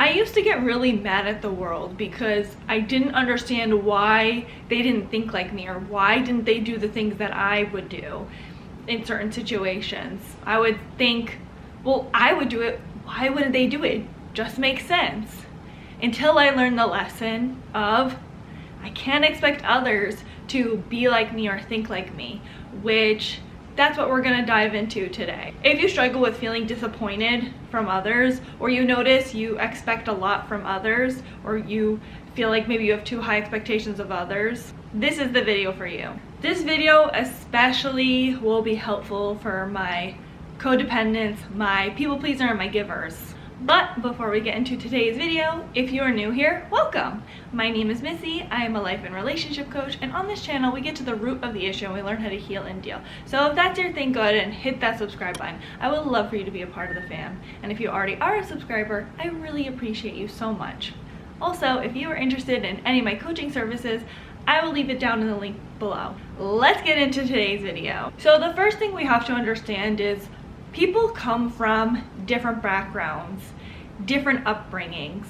I used to get really mad at the world because I didn't understand why they didn't think like me, or why didn't they do the things that I would do in certain situations. I would think, well, I would do it, why wouldn't they do it? It just makes sense. Until I learned the lesson of I can't expect others to be like me or think like me, which that's what we're gonna dive into today. If you struggle with feeling disappointed from others, or you notice you expect a lot from others, or you feel like maybe you have too high expectations of others, this is the video for you. This video especially will be helpful for my codependents, my people pleaser, and my givers. But before we get into today's video, if you are new here, welcome! My name is Missy, I am a life and relationship coach, and on this channel we get to the root of the issue and we learn how to heal and deal. So if that's your thing, go ahead and hit that subscribe button. I would love for you to be a part of the fam. And if you already are a subscriber, I really appreciate you so much. Also, if you are interested in any of my coaching services, I will leave it down in the link below. Let's get into today's video. So the first thing we have to understand is people come from different backgrounds, different upbringings,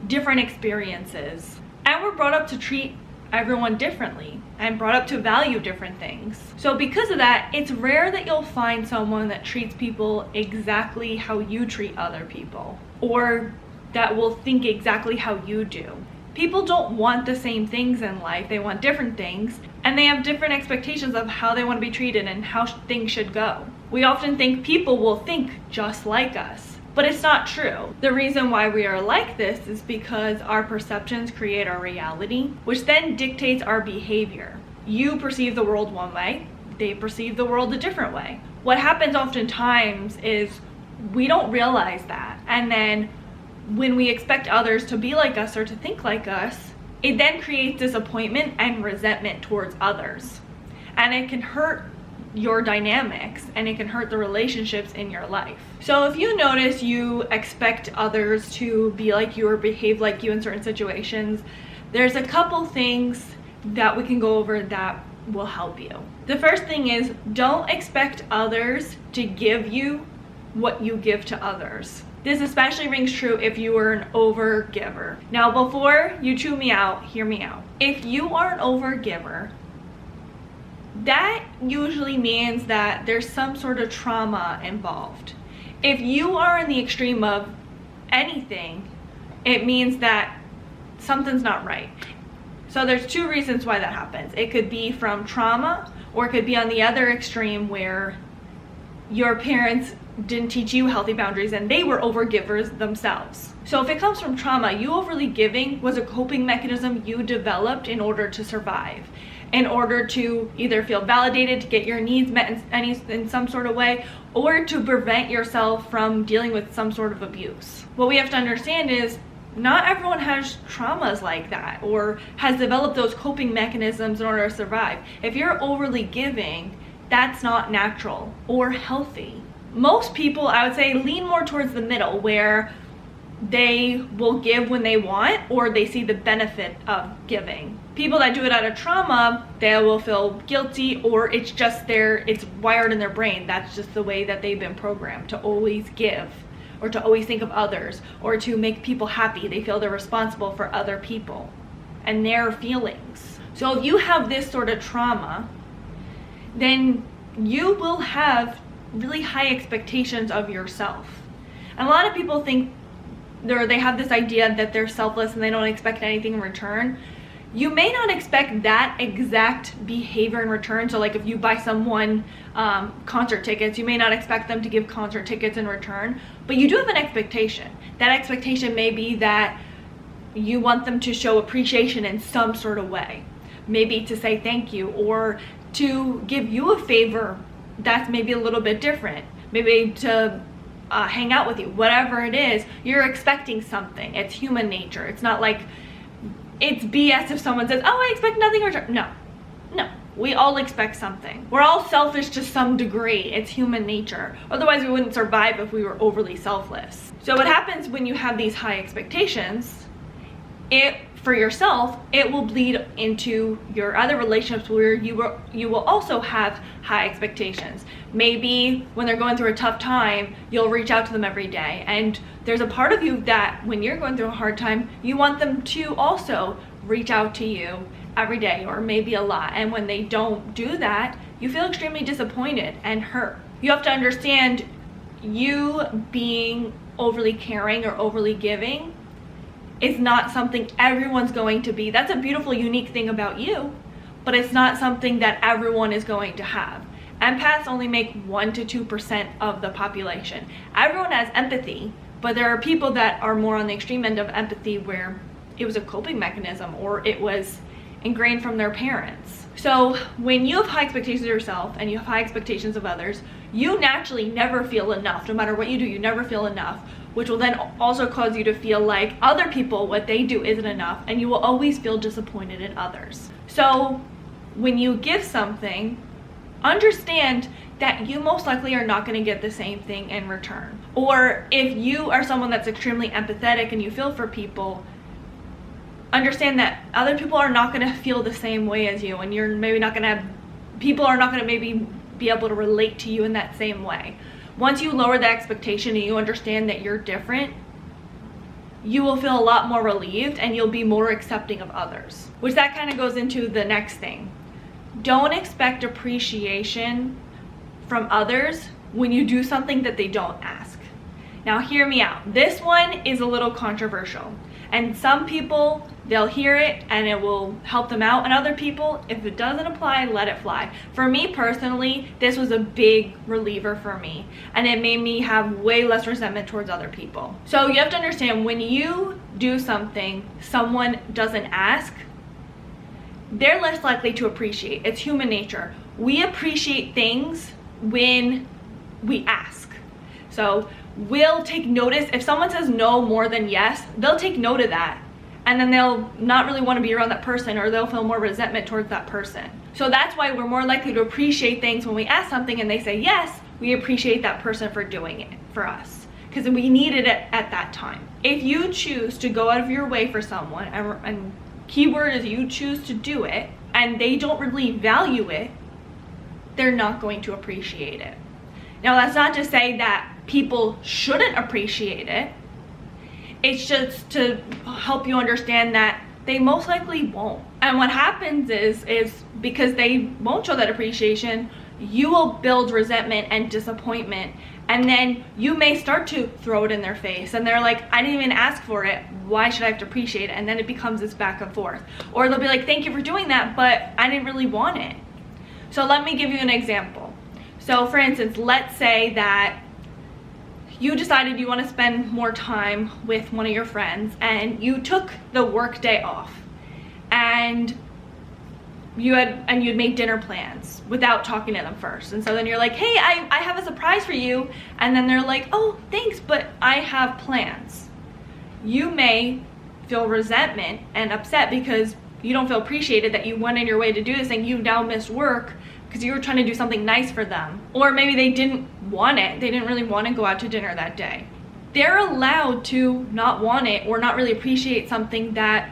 different experiences, and we're brought up to treat everyone differently and brought up to value different things. So because of that, it's rare that you'll find someone that treats people exactly how you treat other people, or that will think exactly how you do. People don't want the same things in life, they want different things, and they have different expectations of how they want to be treated and how things should go. We often think people will think just like us, but it's not true. The reason why we are like this is because our perceptions create our reality, which then dictates our behavior. You perceive the world one way, they perceive the world a different way. What happens oftentimes is we don't realize that, and then when we expect others to be like us or to think like us, it then creates disappointment and resentment towards others. And it can hurt your dynamics and it can hurt the relationships in your life. So if you notice you expect others to be like you or behave like you in certain situations, there's a couple things that we can go over that will help you. The first thing is, don't expect others to give you what you give to others. This especially rings true if you are an over giver. Now, before you chew me out, hear me out. If you are an over giver, that usually means that there's some sort of trauma involved. If you are in the extreme of anything, it means that something's not right. So there's two reasons why that happens. It could be from trauma, or it could be on the other extreme where your parents didn't teach you healthy boundaries and they were overgivers themselves. So if it comes from trauma, you overly giving was a coping mechanism you developed in order to survive, in order to either feel validated, to get your needs met in some sort of way, or to prevent yourself from dealing with some sort of abuse. What we have to understand is not everyone has traumas like that or has developed those coping mechanisms in order to survive. If you're overly giving, that's not natural or healthy. Most people, I would say, lean more towards the middle, where they will give when they want or they see the benefit of giving. People that do it out of trauma, they will feel guilty, or it's just it's wired in their brain. That's just the way that they've been programmed to always give, or to always think of others, or to make people happy. They feel they're responsible for other people and their feelings. So if you have this sort of trauma, then you will have really high expectations of yourself. And a lot of people think they have this idea that they're selfless and they don't expect anything in return. You may not expect that exact behavior in return. So like if you buy someone concert tickets, you may not expect them to give concert tickets in return, but you do have an expectation. That expectation may be that you want them to show appreciation in some sort of way. Maybe to say thank you, or to give you a favor that's maybe a little bit different, maybe to hang out with you, whatever it is. You're expecting something. It's human nature. It's not like it's BS if someone says, oh, I expect nothing in return. No, we all expect something. We're all selfish to some degree. It's human nature. Otherwise we wouldn't survive if we were overly selfless. So what happens when you have these high expectations, it for yourself, it will bleed into your other relationships where you will also have high expectations. Maybe when they're going through a tough time, you'll reach out to them every day, and there's a part of you that when you're going through a hard time, you want them to also reach out to you every day, or maybe a lot. And when they don't do that, you feel extremely disappointed and hurt. You have to understand, you being overly caring or overly giving is not something everyone's going to be. That's a beautiful, unique thing about you, but it's not something that everyone is going to have. Empaths only make 1 to 2% of the population. Everyone has empathy, but there are people that are more on the extreme end of empathy where it was a coping mechanism or it was ingrained from their parents. So when you have high expectations of yourself and you have high expectations of others, you naturally never feel enough. No matter what you do, you never feel enough, which will then also cause you to feel like other people, what they do isn't enough, and you will always feel disappointed in others. So when you give something, understand that you most likely are not going to get the same thing in return. Or if you are someone that's extremely empathetic and you feel for people, understand that other people are not going to feel the same way as you, and you're maybe not going to have, people are not going to maybe be able to relate to you in that same way. Once you lower the expectation and you understand that you're different, you will feel a lot more relieved and you'll be more accepting of others. Which that kind of goes into the next thing. Don't expect appreciation from others when you do something that they don't ask. Now hear me out. This one is a little controversial. And some people, they'll hear it and it will help them out. And other people, if it doesn't apply, let it fly. For me personally, this was a big reliever for me. And it made me have way less resentment towards other people. So you have to understand, when you do something someone doesn't ask, they're less likely to appreciate. It's human nature. We appreciate things when we ask. So we'll take notice. If someone says no more than yes, they'll take note of that. And then they'll not really want to be around that person, or they'll feel more resentment towards that person. So that's why we're more likely to appreciate things when we ask something and they say yes, we appreciate that person for doing it for us, because we needed it at that time. If you choose to go out of your way for someone, and keyword is you choose to do it, and they don't really value it, they're not going to appreciate it. Now that's not to say that people shouldn't appreciate it. It's just to help you understand that they most likely won't. And what happens is because they won't show that appreciation, you will build resentment and disappointment. And then you may start to throw it in their face. And they're like, I didn't even ask for it. Why should I have to appreciate it? And then it becomes this back and forth. Or they'll be like, thank you for doing that, but I didn't really want it. So let me give you an example. So for instance, let's say that you decided you want to spend more time with one of your friends and you took the work day off, and you'd made dinner plans without talking to them first. And so then you're like, hey, I have a surprise for you. And then they're like, oh, thanks, but I have plans. You may feel resentment and upset because you don't feel appreciated that you went in your way to do this and you now missed work because you were trying to do something nice for them. Or maybe they didn't want it. They didn't really want to go out to dinner that day. They're allowed to not want it or not really appreciate something that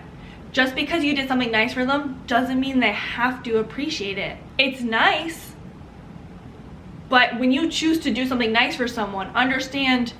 just because you did something nice for them doesn't mean they have to appreciate it. It's nice, but when you choose to do something nice for someone, understand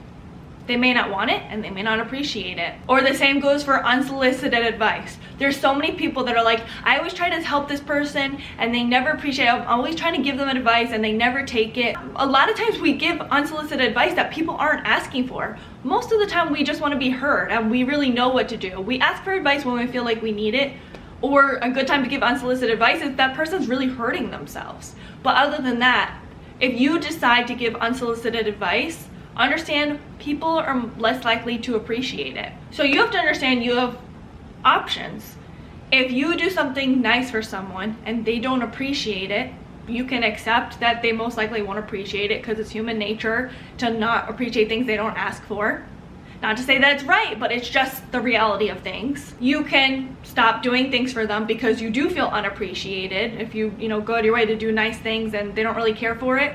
they may not want it and they may not appreciate it. Or the same goes for unsolicited advice. There's so many people that are like, I always try to help this person and they never appreciate it. I'm always trying to give them advice and they never take it. A lot of times we give unsolicited advice that people aren't asking for. Most of the time we just want to be heard and we really know what to do. We ask for advice when we feel like we need it, or a good time to give unsolicited advice if that person's really hurting themselves. But other than that, if you decide to give unsolicited advice, understand people are less likely to appreciate it. So you have to understand you have options. If you do something nice for someone and they don't appreciate it, you can accept that they most likely won't appreciate it because it's human nature to not appreciate things they don't ask for. Not to say that it's right, but it's just the reality of things. You can stop doing things for them because you do feel unappreciated. If you go out of your way to do nice things and they don't really care for it,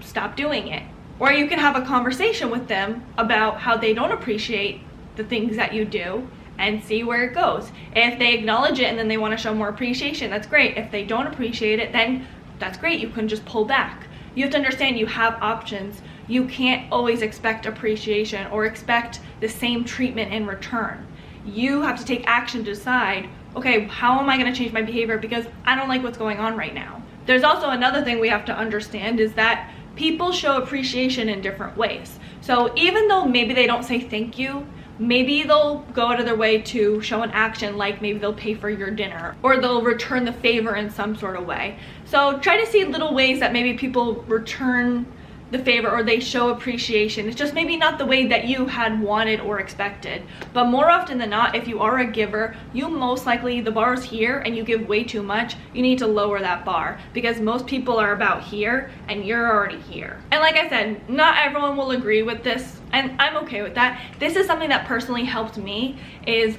stop doing it. Or you can have a conversation with them about how they don't appreciate the things that you do and see where it goes. If they acknowledge it and then they want to show more appreciation, that's great. If they don't appreciate it, then that's great. You can just pull back. You have to understand you have options. You can't always expect appreciation or expect the same treatment in return. You have to take action to decide, okay, how am I going to change my behavior because I don't like what's going on right now. There's also another thing we have to understand is that people show appreciation in different ways. So even though maybe they don't say thank you, maybe they'll go out of their way to show an action, like maybe they'll pay for your dinner or they'll return the favor in some sort of way. So try to see little ways that maybe people return the favor or they show appreciation. It's just maybe not the way that you had wanted or expected. But more often than not, if you are a giver, you most likely, the bar is here and you give way too much, you need to lower that bar because most people are about here and you're already here. And like I said, not everyone will agree with this, and I'm okay with that. This is something that personally helped me, is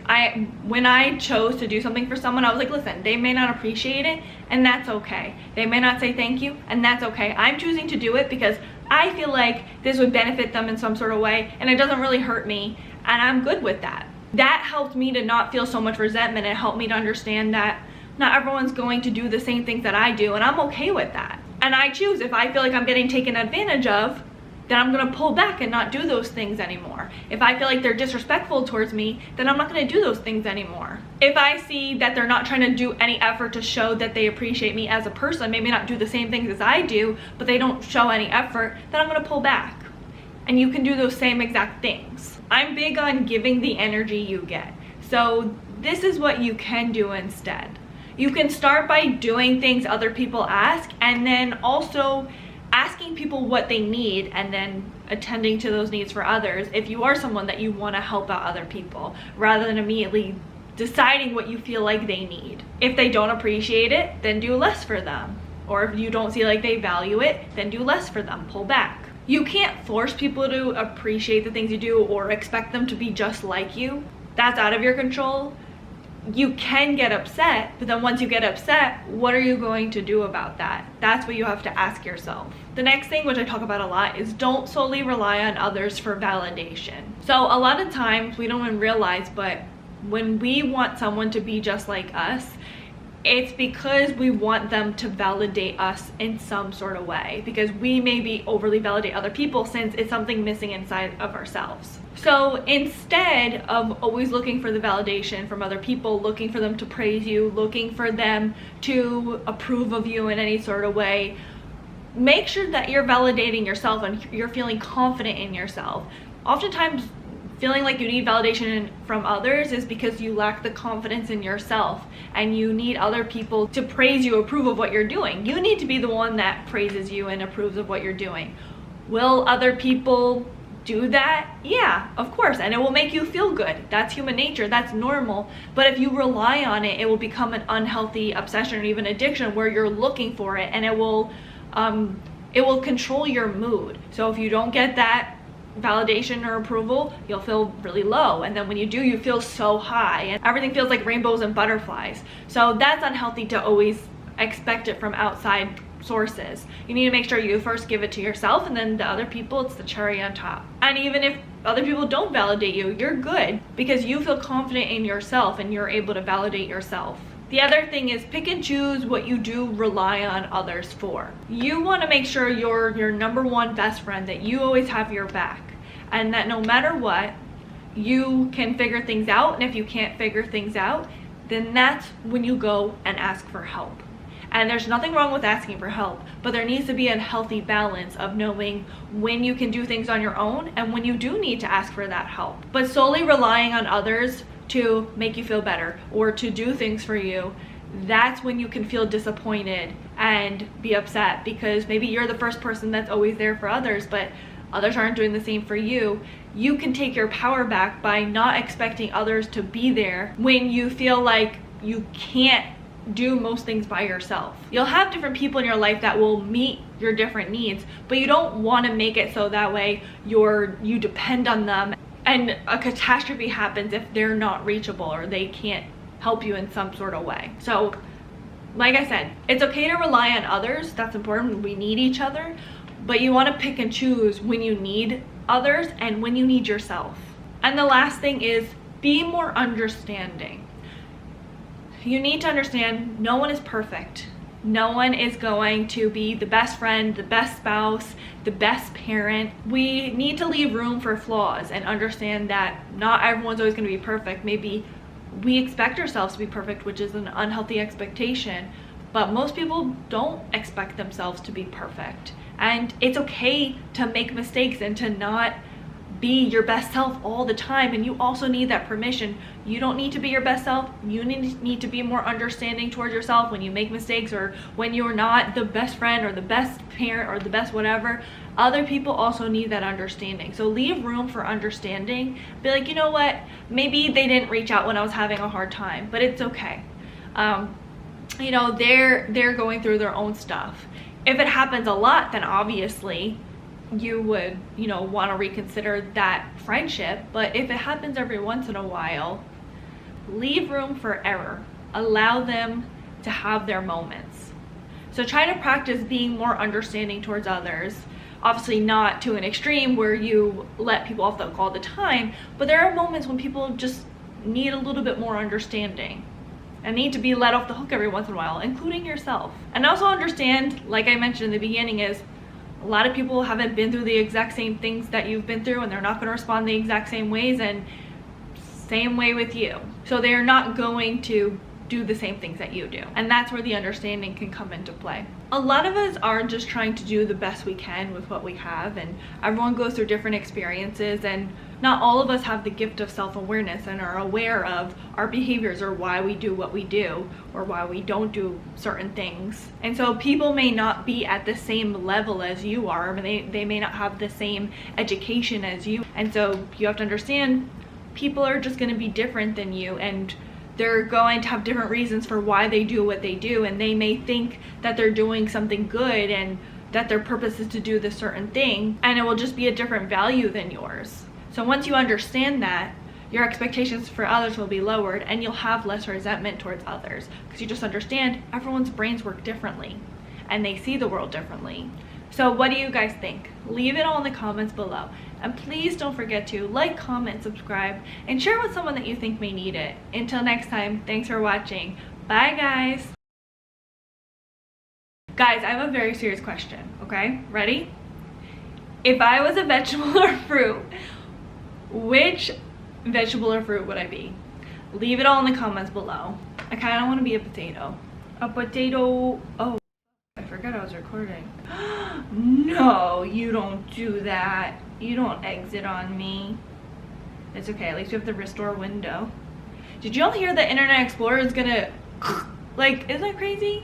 when I chose to do something for someone, I was like, listen, they may not appreciate it and that's okay. They may not say thank you and that's okay. I'm choosing to do it because I feel like this would benefit them in some sort of way and it doesn't really hurt me, and I'm good with that. That helped me to not feel so much resentment. It helped me to understand that not everyone's going to do the same things that I do, and I'm okay with that. And I choose, if I feel like I'm getting taken advantage of, then I'm gonna pull back and not do those things anymore. If I feel like they're disrespectful towards me, then I'm not gonna do those things anymore. If I see that they're not trying to do any effort to show that they appreciate me as a person, maybe not do the same things as I do, but they don't show any effort, then I'm gonna pull back. And you can do those same exact things. I'm big on giving the energy you get. So this is what you can do instead. You can start by doing things other people ask, and then also asking people what they need and then attending to those needs for others if you are someone that you want to help out other people, rather than immediately deciding what you feel like they need. If they don't appreciate it, then do less for them. Or if you don't see like they value it, then do less for them, pull back. You can't force people to appreciate the things you do or expect them to be just like you. That's out of your control. You can get upset, but then once you get upset, what are you going to do about that? That's what you have to ask yourself. The next thing, which I talk about a lot, is don't solely rely on others for validation. So a lot of times we don't even realize, but when we want someone to be just like us, it's because we want them to validate us in some sort of way, because we maybe overly validate other people since it's something missing inside of ourselves. So instead of always looking for the validation from other people, looking for them to praise you, looking for them to approve of you in any sort of way, make sure that you're validating yourself and you're feeling confident in yourself. Oftentimes, feeling like you need validation from others is because you lack the confidence in yourself and you need other people to praise you, approve of what you're doing. You need to be the one that praises you and approves of what you're doing. Will other people do that? Yeah, of course, and it will make you feel good. That's human nature, that's normal. But if you rely on it, it will become an unhealthy obsession or even addiction where you're looking for it, and it will control your mood. So if you don't get that validation or approval, you'll feel really low, and then when you do, you feel so high and everything feels like rainbows and butterflies. So that's unhealthy to always expect it from outside sources. You need to make sure you first give it to yourself, and then the other people, it's the cherry on top. And even if other people don't validate you, you're good because you feel confident in yourself and you're able to validate yourself. The other thing is pick and choose what you do rely on others for. You want to make sure you're your number one best friend, that you always have your back, and that no matter what, you can figure things out. And if you can't figure things out, then that's when you go and ask for help. And there's nothing wrong with asking for help, but there needs to be a healthy balance of knowing when you can do things on your own and when you do need to ask for that help. But solely relying on others to make you feel better or to do things for you, that's when you can feel disappointed and be upset, because maybe you're the first person that's always there for others, but others aren't doing the same for you. You can take your power back by not expecting others to be there when you feel like you can't do most things by yourself. You'll have different people in your life that will meet your different needs, but you don't want to make it so that way you depend on them and a catastrophe happens if they're not reachable or they can't help you in some sort of way. So like I said, it's okay to rely on others. That's important. We need each other, but you want to pick and choose when you need others and when you need yourself. And the last thing is Be more understanding. You need to understand no one is perfect. No one is going to be the best friend, the best spouse, the best parent. We need to leave room for flaws and understand that not everyone's always going to be perfect. Maybe we expect ourselves to be perfect, which is an unhealthy expectation, but most people don't expect themselves to be perfect. And it's okay to make mistakes and to not be your best self all the time. And you also need that permission. You don't need to be your best self. You need to be more understanding towards yourself when you make mistakes, or when you're not the best friend or the best parent or the best whatever. Other people also need that understanding. So leave room for understanding. Be like, you know what, maybe they didn't reach out when I was having a hard time, but it's okay. You know, they're going through their own stuff. If it happens a lot, then obviously you would, you know, want to reconsider that friendship. But if it happens every once in a while, leave room for error. Allow them to have their moments. So try to practice being more understanding towards others. Obviously not to an extreme where you let people off the hook all the time, but there are moments when people just need a little bit more understanding and need to be let off the hook every once in a while, including yourself. And also understand, like I mentioned in the beginning, is a lot of people haven't been through the exact same things that you've been through, and they're not going to respond the exact same ways, and same way with you. So they are not going to do the same things that you do. And that's where the understanding can come into play. A lot of us are just trying to do the best we can with what we have, and everyone goes through different experiences, and not all of us have the gift of self-awareness and are aware of our behaviors or why we do what we do or why we don't do certain things. And so people may not be at the same level as you are. They may not have the same education as you. And so you have to understand people are just going to be different than you, and they're going to have different reasons for why they do what they do, and they may think that they're doing something good and that their purpose is to do this certain thing, and it will just be a different value than yours. So once you understand that, your expectations for others will be lowered, and you'll have less resentment towards others, because you just understand everyone's brains work differently and they see the world differently. So what do you guys think? Leave it all in the comments below. And please don't forget to like, comment, subscribe, and share with someone that you think may need it. Until next time, thanks for watching. Bye, guys. Guys, I have a very serious question, okay? Ready? If I was a vegetable or fruit, which vegetable or fruit would I be? Leave it all in the comments below. I kind of want to be a potato. A potato. Oh, I forgot I was recording. No, you don't do that. You don't exit on me. It's okay, at least we have the restore window. Did y'all hear the Internet Explorer is gonna like, isn't that crazy?